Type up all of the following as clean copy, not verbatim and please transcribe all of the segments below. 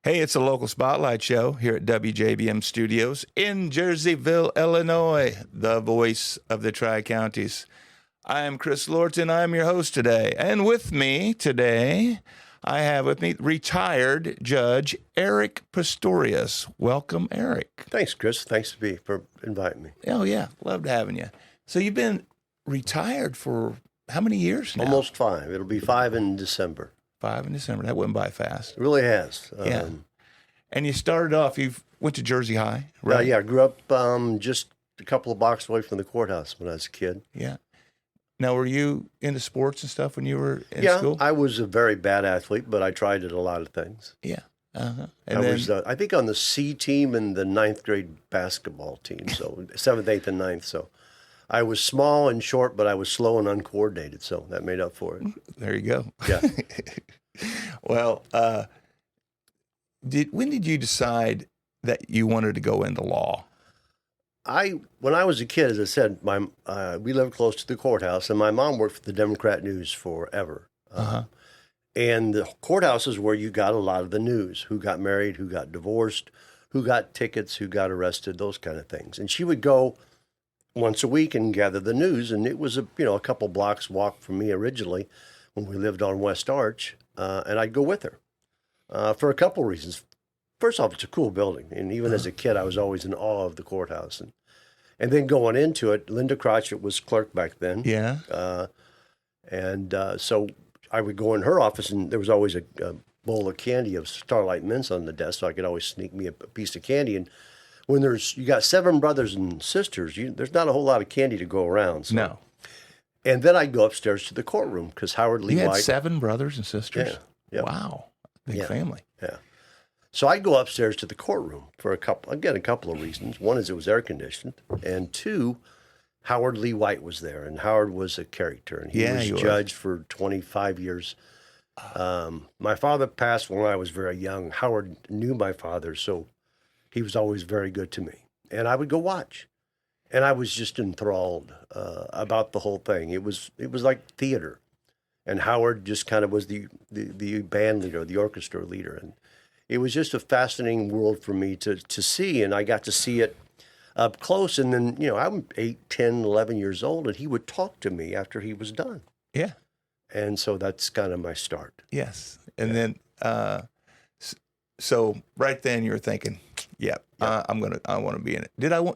Hey, it's a local spotlight show here at WJBM Studios in Jerseyville, Illinois, the voice of the Tri-Counties. I am Chris Lorton. I am your host today. And with me today, I have with me retired Judge Eric Pistorius. Welcome, Eric. Thanks, Chris. Thanks for inviting me. Oh, yeah. Loved having you. So you've been retired for how many years now? Almost 5. It'll be 5 in December. 5 in December. That went by fast. It really has. Yeah. And you started off, you went to Jersey High, right? Yeah, I grew up just a couple of blocks away from the courthouse when I was a kid. Yeah. Now, were you into sports and stuff when you were in school? Yeah, I was a very bad athlete, but I tried at a lot of things. Yeah. Uh-huh. And I was, I think, on the C team and the 9th grade basketball team, so 7th, 8th, and 9th. So I was small and short, but I was slow and uncoordinated, so that made up for it. There you go. Yeah. Well, when did you decide that you wanted to go into law? When I was a kid, as I said, we lived close to the courthouse, and my mom worked for the Democrat News forever. And the courthouse is where you got a lot of the news: who got married, who got divorced, who got tickets, who got arrested, those kind of things. And she would go once a week and gather the news, and it was a couple blocks walk from me originally when we lived on West Arch, and I'd go with her for a couple reasons. First off, it's a cool building, and even as a kid, I was always in awe of the courthouse. And then going into it, Linda Crotchet was clerk back then. Yeah. So I would go in her office, and there was always a bowl of candy of Starlight Mints on the desk, so I could always sneak me a piece of candy. And when you got 7 brothers and sisters, there's not a whole lot of candy to go around. So. No. And then I'd go upstairs to the courtroom because Howard Lee White. You had 7 brothers and sisters? Yeah. Yep. Wow. Big family. Yeah. So I'd go upstairs to the courtroom for a couple of reasons. One is it was air conditioned, and 2, Howard Lee White was there, and Howard was a character, and he was judged for 25 years. My father passed when I was very young. Howard knew my father, so he was always very good to me. And I would go watch, and I was just enthralled about the whole thing. It was like theater, and Howard just kind of was the band leader, the orchestra leader, and it was just a fascinating world for me to see, and I got to see it up close. And then, I'm 8, 10, 11 years old, and he would talk to me after he was done. Yeah. And so that's kind of my start. Yes. And then, so right then you were thinking, I want to be in it.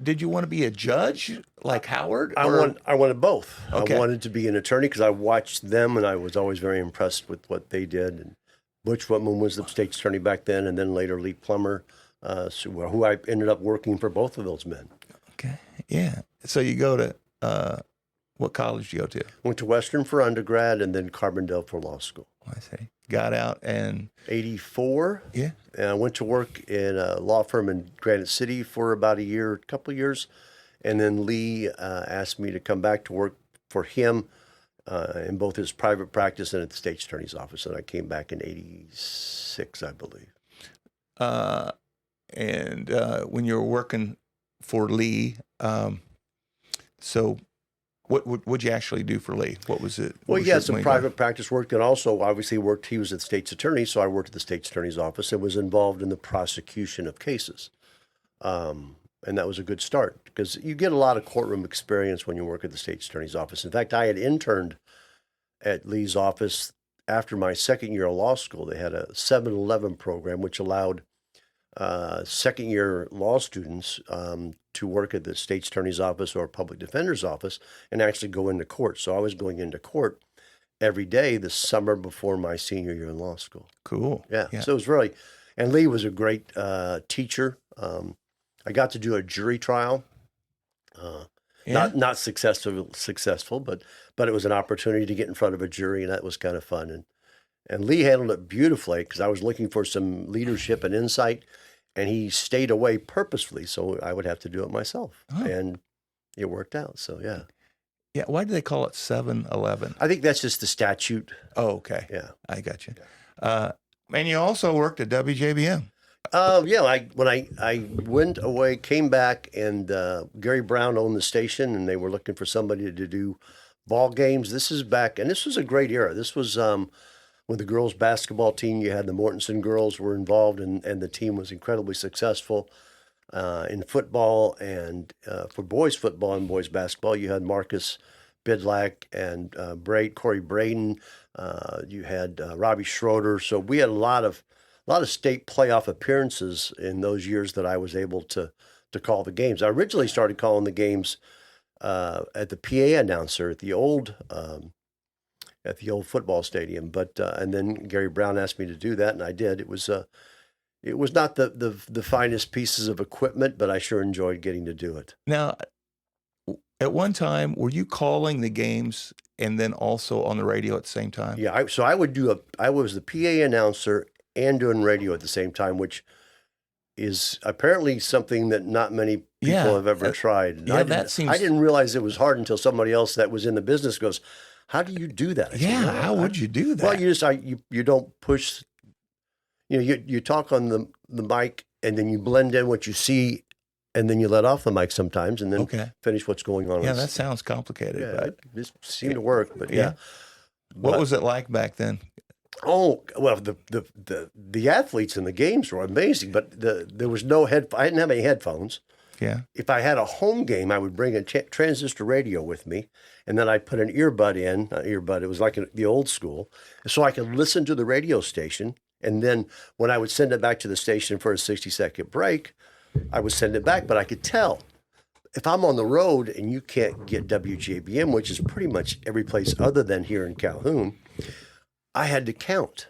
Did you want to be a judge like Howard? I wanted both. Okay. I wanted to be an attorney because I watched them, and I was always very impressed with what they did. And Butch Whitman was the state's attorney back then, and then later Lee Plummer, who I ended up working for both of those men. Okay, yeah. So you go to, what college did you go to? Went to Western for undergrad and then Carbondale for law school. I see. Got out and... 84. Yeah. And I went to work in a law firm in Granite City for about a couple of years. And then Lee asked me to come back to work for him in both his private practice and at the state's attorney's office. And I came back in 86, I believe. And when you were working for Lee, so what would you actually do for Lee? What was it? Well, he had some private practice work, and also obviously he was at the state's attorney, so I worked at the state's attorney's office and was involved in the prosecution of cases. And that was a good start because you get a lot of courtroom experience when you work at the state's attorney's office. In fact, I had interned at Lee's office after my second year of law school. They had a 7-11 program, which allowed second-year law students to work at the state's attorney's office or public defender's office and actually go into court. So I was going into court every day the summer before my senior year in law school. Cool. Yeah. So it was really, and Lee was a great teacher. I got to do a jury trial. Not successful, but it was an opportunity to get in front of a jury, and that was kind of fun. And Lee handled it beautifully because I was looking for some leadership and insight, and he stayed away purposefully, so I would have to do it myself. Oh. And it worked out, so yeah. Yeah, why do they call it 7-11? I think that's just the statute. Oh, okay. Yeah. I got you. And you also worked at WJBM. When I went away, came back, and Gary Brown owned the station, and they were looking for somebody to do ball games. This is back, and this was a great era. This was With the girls' basketball team, you had the Mortensen girls were involved, and the team was incredibly successful. In football and for boys football and boys basketball, you had Marcus Bidlack and Corey Braden. You had Robbie Schroeder. So we had a lot of state playoff appearances in those years that I was able to call the games. I originally started calling the games at the PA announcer at the old football stadium, but and then Gary Brown asked me to do that, and I did. It was not the finest pieces of equipment, but I sure enjoyed getting to do it. Now, at one time, were you calling the games and then also on the radio at the same time? Yeah, I was the PA announcer and doing radio at the same time, which is apparently something that not many people have ever tried. I didn't realize it was hard until somebody else that was in the business goes, "How do you do that?" I said, how would you do that? Well, you don't push. You talk on the mic, and then you blend in what you see, and then you let off the mic sometimes, and then finish what's going on. Yeah, that sounds complicated. Yeah, it just seemed to work, but yeah. What was it like back then? Oh, well, the athletes in the games were amazing, but there was no I didn't have any headphones. Yeah. If I had a home game, I would bring a transistor radio with me, and then I'd put an earbud in. It was like the old school, so I could listen to the radio station. And then when I would send it back to the station for a 60-second break, I would send it back. But I could tell if I'm on the road and you can't get WJBM, which is pretty much every place other than here in Calhoun, I had to count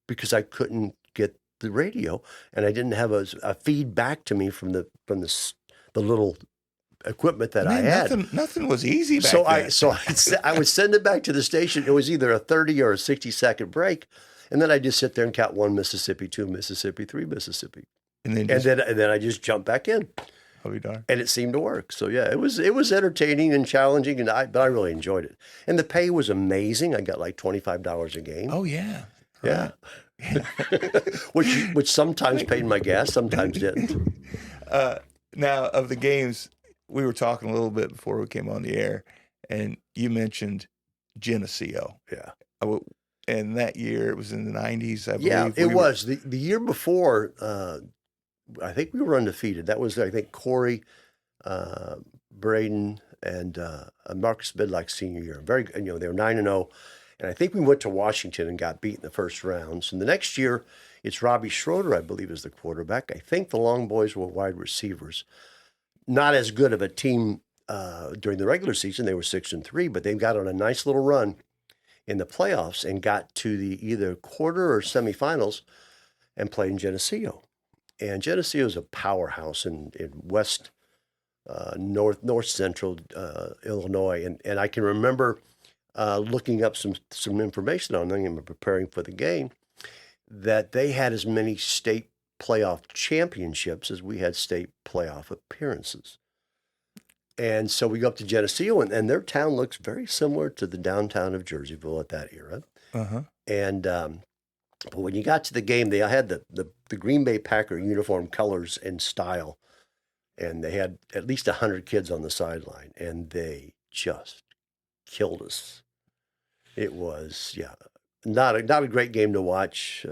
because I couldn't get the radio, and I didn't have a feed back to me from the little equipment that I had. Nothing was easy back then. I would send it back to the station. It was either a 30 or a 60-second break, and then I just sit there and count 1 Mississippi, 2 Mississippi, 3 Mississippi, and then I just jump back in. Oh, you darn! And it seemed to work. So yeah, it was entertaining and challenging, but I really enjoyed it. And the pay was amazing. I got like $25 a game. Oh yeah, yeah. which sometimes paid my gas, sometimes didn't. Now, of the games, we were talking a little bit before we came on the air, and you mentioned Geneseo. Yeah. And that year, it was in the 90s, I believe. Yeah, it was. The year before, I think we were undefeated. That was, I think, Corey, Braden, and Marcus Bidlack's senior year. They were 9-0. And I think we went to Washington and got beat in the first rounds. And the next year, it's Robbie Schroeder, I believe, is the quarterback. I think the Long Boys were wide receivers. Not as good of a team during the regular season. They were 6-3, but they got on a nice little run in the playoffs and got to the either quarter or semifinals and played in Geneseo. And Geneseo is a powerhouse in west, north central Illinois. And I can remember looking up some information on them and preparing for the game, that they had as many state playoff championships as we had state playoff appearances. And so we go up to Geneseo, and their town looks very similar to the downtown of Jerseyville at that era. Uh-huh. And but when you got to the game, they had the Green Bay Packer uniform colors and style, and they had at least 100 kids on the sideline, and they just killed us. It was, not a great game to watch.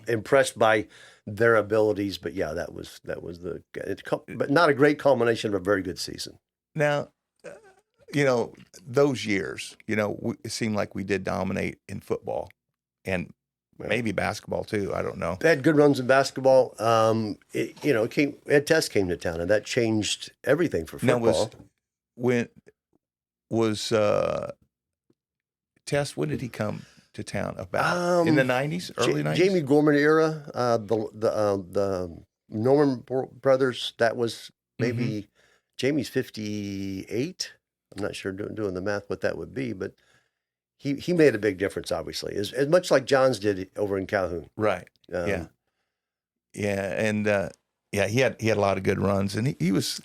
Impressed by their abilities, but that was but not a great culmination of a very good season. Now, those years, it seemed like we did dominate in football and maybe basketball too. I don't know. They had good runs in basketball. Ed Test came to town, and that changed everything for football. Now, was Test, when did he come to town? About in the 90s, early 90s? Jamie Gorman era, the Norman brothers, that was maybe Jamie's 58. I'm not sure doing the math what that would be, but he made a big difference, obviously, as much like Johns did over in Calhoun. Right. And he had a lot of good runs, and he was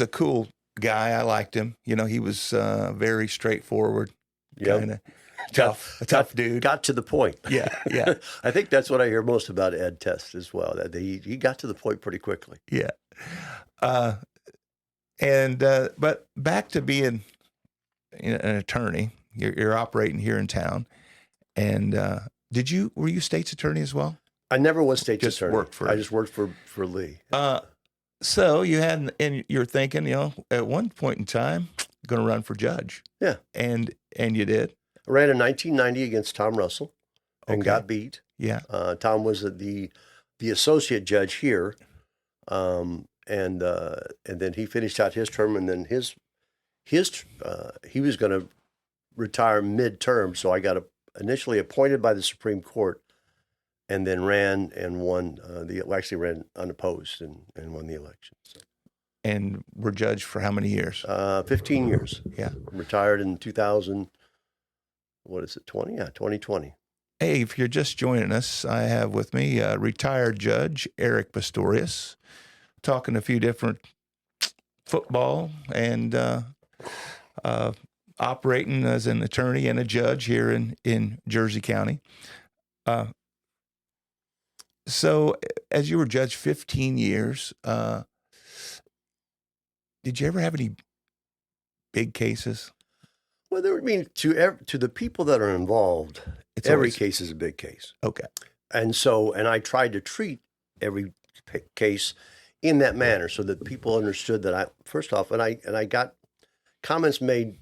a cool guy. I liked him. He was very straightforward, kind of tough dude. Got to the point. Yeah. I think that's what I hear most about Ed Test as well. That he got to the point pretty quickly. Yeah. But back to being an attorney, you're operating here in town, and Were you state's attorney as well? I never was state's Just attorney. worked for- I just worked for Lee. So you had, and you're thinking, at one point in time, going to run for judge. Yeah. And you did. I ran in 1990 against Tom Russell and got beat. Yeah. Tom was the associate judge here, and then he finished out his term, and then he was going to retire midterm, so I got initially appointed by the Supreme Court, and then ran and won. Actually ran unopposed and won the election. So. And were judged for how many years? 15 years. Yeah. Retired in 2000. What is it? 20? Yeah, 2020. Hey, if you're just joining us, I have with me retired Judge Eric Pistorius, talking a few different football and operating as an attorney and a judge here in Jersey County. So as you were judge 15 years, did you ever have any big cases? Well, to the people that are involved, every case is a big case. Okay. And I tried to treat every case in that manner so that people understood that I got comments made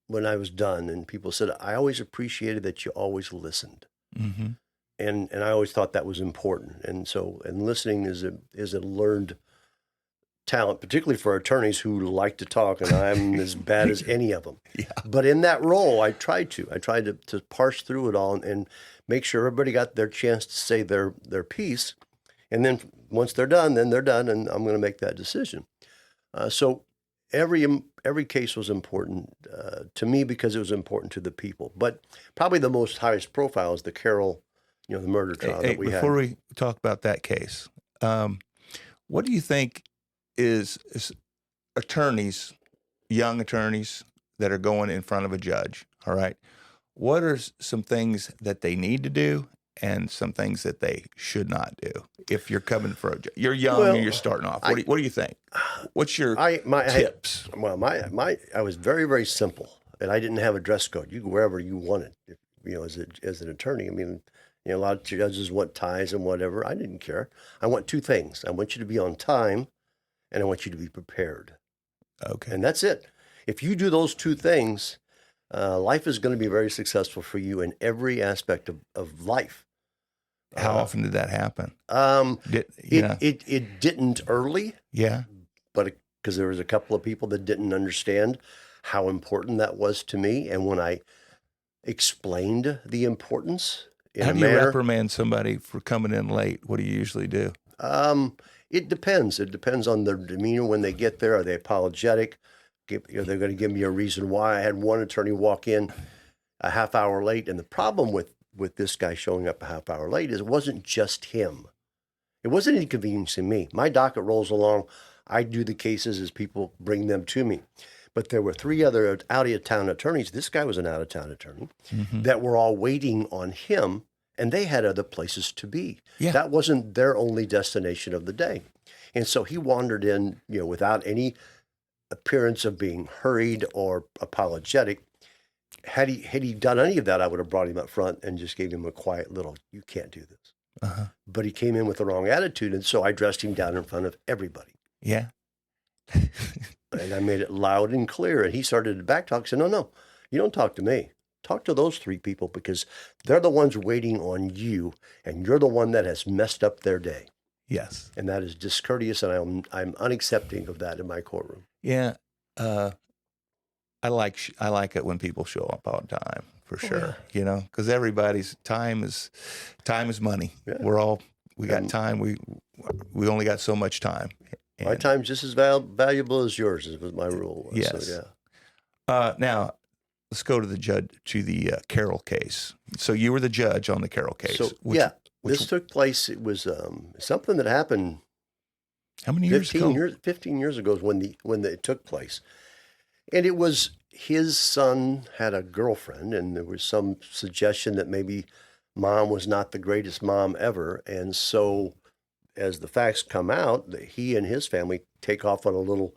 when I was done, and people said, I always appreciated that you always listened. Mm-hmm. And I always thought that was important. And listening is a learned talent, particularly for attorneys who like to talk, and I'm as bad as any of them. Yeah. But in that role, I tried to parse through it all and make sure everybody got their chance to say their piece. And then once they're done, then they're done, and I'm going to make that decision. So every case was important to me because it was important to the people. But probably the most highest profile is the Carroll, the murder trial that we had. Before we talk about that case, what do you think is attorneys, young attorneys that are going in front of a judge, all right, what are some things that they need to do and some things that they should not do if you're coming for a judge? You're young and you're starting off. What do you think? What's your tips? I was very, very simple, and I didn't have a dress code. You go wherever you wanted, as an attorney. I mean, a lot of judges want ties and whatever. I didn't care. I want two things. I want you to be on time, and I want you to be prepared. Okay. And that's it. If you do those two things, life is going to be very successful for you in every aspect of life. How often did that happen? It didn't early. Yeah. But because there was a couple of people that didn't understand how important that was to me. And when I explained the importance how do you reprimand somebody for coming in late? What do you usually do? It depends. It depends on their demeanor when they get there. Are they apologetic? They're going to give me a reason why. I had one attorney walk in a half hour late, and the problem with this guy showing up a half hour late is it wasn't just him. It wasn't inconveniencing me. My docket rolls along. I do the cases as people bring them to me. But there were three other out-of-town attorneys. This guy was an out-of-town attorney that were all waiting on him, and they had other places to be. Yeah. That wasn't their only destination of the day. And so he wandered in, without any appearance of being hurried or apologetic. Had he done any of that, I would have brought him up front and just gave him a quiet little, you can't do this. Uh-huh. But he came in with the wrong attitude, and so I dressed him down in front of everybody. Yeah. And I made it loud and clear, and he started to backtalk. Said, no, you don't talk to me. Talk to those three people because they're the ones waiting on you, and you're the one that has messed up their day. Yes. And that is discourteous, and I'm unaccepting of that in my courtroom. Yeah. I like it when people show up on time, for sure. Yeah. Because everybody's time is money. Yeah. We got time. We only got so much time. And my time's just as valuable as yours, was my rule. Yes. So, yeah. Now, let's go to the Carroll case. So you were the judge on the Carroll case. So, this took place. It was something that happened. How many years ago? 15 years ago is when it took place. And it was his son had a girlfriend, and there was some suggestion that maybe mom was not the greatest mom ever. And so as the facts come out, that he and his family take off on a little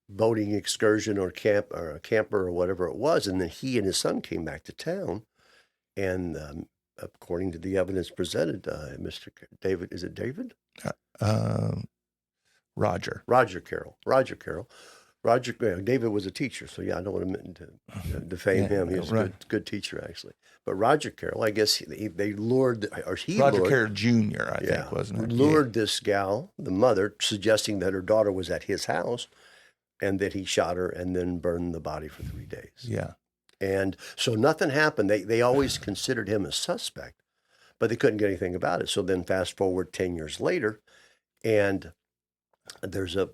boating excursion or a camper or whatever it was. And then he and his son came back to town, and according to the evidence presented, Mr. David, is it David? Roger. Roger Carroll. David was a teacher, so yeah, I don't want to defame him. He was a good teacher, actually. But Roger Carroll, I guess they lured, or he Roger lured. Carroll Jr., I think, wasn't it? Lured this gal, the mother, suggesting that her daughter was at his house and that he shot her and then burned the body for 3 days. Yeah. And so nothing happened. They always considered him a suspect, but they couldn't get anything about it. So then fast forward 10 years later, and there's a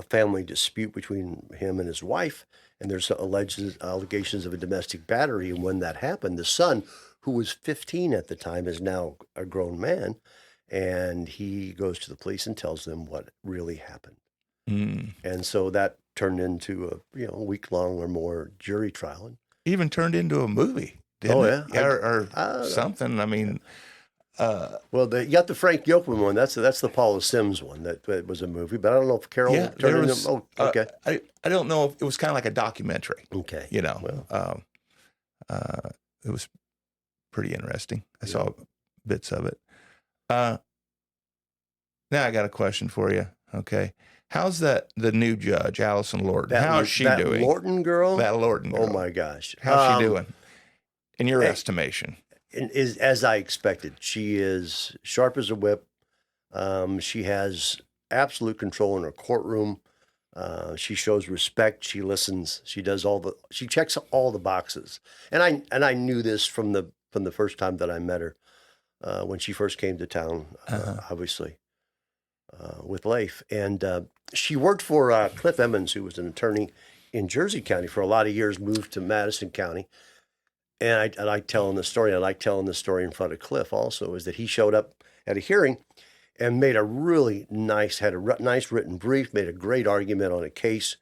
family dispute between him and his wife, and there's alleged allegations of a domestic battery. And when that happened, the son, who was 15 at the time, is now a grown man, and he goes to the police and tells them what really happened. And so that turned into a week-long or more jury trial. And even turned into a movie, didn't it? Or something. I mean... well, you got the Frank Yoakman one. That's the Paula Sims one. That was a movie, but I don't know if Carol turned into. Oh, okay. I don't know if it was kind of like a documentary. Okay. You know, it was pretty interesting. I saw bits of it. Now I got a question for you. Okay, how's the new judge, Allison Lorton? How's she doing? That Lorton girl. Oh my gosh, how's she doing? In your estimation? Is as I expected. She is sharp as a whip. She has absolute control in her courtroom. She shows respect. She listens. She does she checks all the boxes. And I knew this from the first time that I met her, when she first came to town, obviously, with Leif. And she worked for Cliff Emmons, who was an attorney in Jersey County for a lot of years, moved to Madison County. And I like telling the story. I like telling the story in front of Cliff also, is that he showed up at a hearing and made a really nice written brief, made a great argument on a case.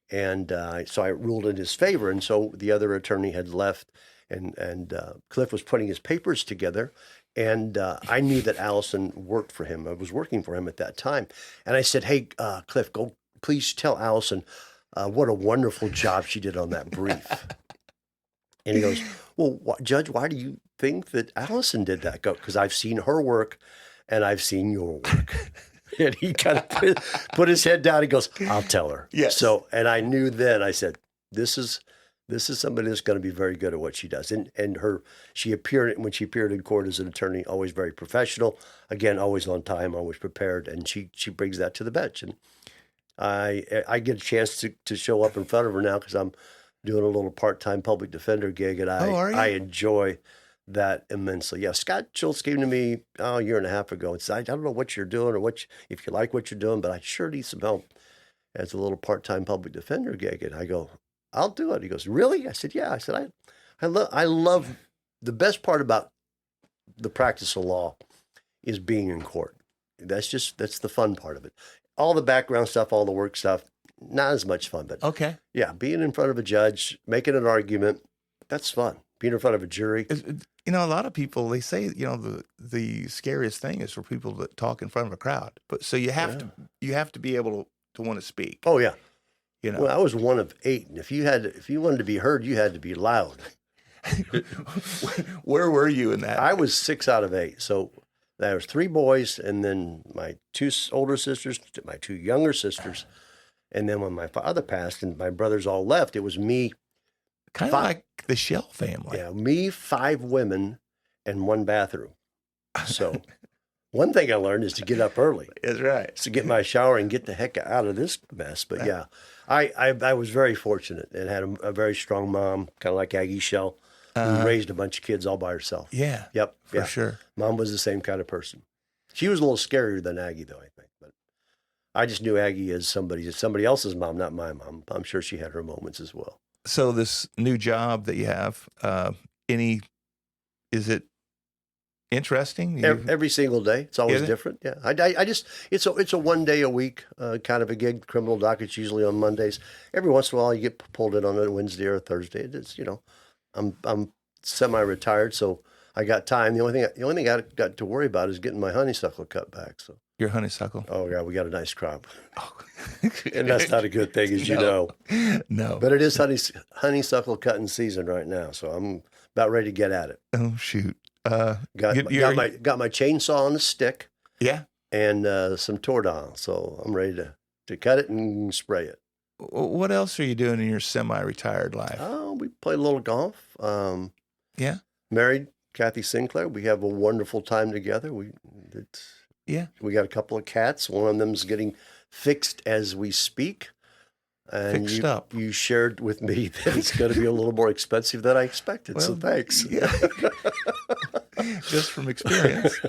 And so I ruled in his favor. And so the other attorney had left, and Cliff was putting his papers together. And I knew that Allison worked for him. I was working for him at that time. And I said, hey, Cliff, go please tell Allison what a wonderful job she did on that brief. And he goes, well, Judge, why do you think that Allison did that? Because I've seen her work and I've seen your work. And he kind of put his head down. He goes, I'll tell her. Yes. So, and I knew then, I said, this is somebody that's going to be very good at what she does. And when she appeared in court as an attorney, always very professional. Again, always on time, always prepared. And she brings that to the bench. And I get a chance to show up in front of her now because I'm doing a little part-time public defender gig, and I enjoy that immensely. Yeah, Scott Schultz came to me a year and a half ago and said, I don't know what you're doing or if you like what you're doing, but I sure need some help as a little part-time public defender gig. And I go, I'll do it. He goes, really? I said, yeah. I said, I love the best part about the practice of law is being in court. That's the fun part of it. All the background stuff, all the work stuff, not as much fun, but yeah, being in front of a judge, making an argument, that's fun. Being in front of a jury. A lot of people, they say, the scariest thing is for people that talk in front of a crowd. But so you have to be able to want to speak. Oh yeah. Well, I was one of 8, and if you wanted to be heard, you had to be loud. Where were you in that? I was 6 out of 8. So there was 3 boys, and then my 2 older sisters, my 2 younger sisters. And then when my father passed and my brothers all left, it was me. Kind of like the Shell family. Yeah, me, 5 women, and 1 bathroom. So one thing I learned is to get up early. That's right. To get my shower and get the heck out of this mess. But yeah, I was very fortunate and had a very strong mom, kind of like Aggie Shell, who raised a bunch of kids all by herself. Yeah. Yep. For sure. Mom was the same kind of person. She was a little scarier than Aggie, though, I think. But I just knew Aggie as somebody else's mom, not my mom. I'm sure she had her moments as well. So this new job that you have, is it interesting? Every single day. It's always different. Yeah. I just, it's a 1 day a week kind of a gig. Criminal docket's usually on Mondays. Every once in a while you get pulled in on a Wednesday or a Thursday. It's, I'm semi-retired, so I got time. The only thing I got to worry about is getting my honeysuckle cut back. So your honeysuckle? Oh yeah, we got a nice crop, and that's not a good thing, as you know. No, but it is honeysuckle cutting season right now, so I'm about ready to get at it. Oh shoot! Got my chainsaw on a stick. Yeah. And some Tordon. So I'm ready to cut it and spray it. What else are you doing in your semi-retired life? We play a little golf. Yeah. Married Kathy Sinclair. We have a wonderful time together. We got a couple of cats. One of them's getting fixed as we speak. And you shared with me that it's going to be a little more expensive than I expected. Well, so thanks. Yeah. Just from experience.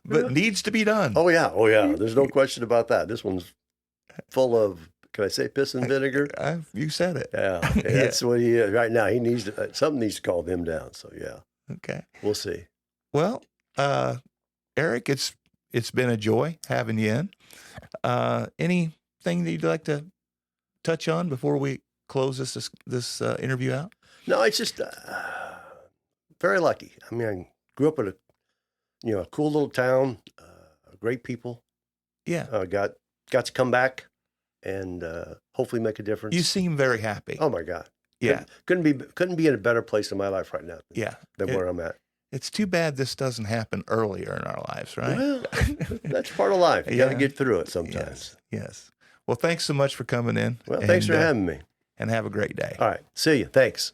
But needs to be done. Oh, yeah. There's no question about that. This one's full of, can I say piss and vinegar? You said it. Yeah. That's what he is. Right now, something needs to calm him down. So, yeah. Okay. We'll see. Well, Eric, it's been a joy having you in. Anything that you'd like to touch on before we close this interview out? No, it's just very lucky. I mean, I grew up in a cool little town, great people. Yeah. Got to come back and hopefully make a difference. You seem very happy. Oh my God. Yeah. Couldn't be in a better place in my life right now. Than where I'm at. It's too bad this doesn't happen earlier in our lives, right? Well, that's part of life. You got to get through it sometimes. Yes. Well, thanks so much for coming in. Well, thanks for having me. And have a great day. All right. See you. Thanks.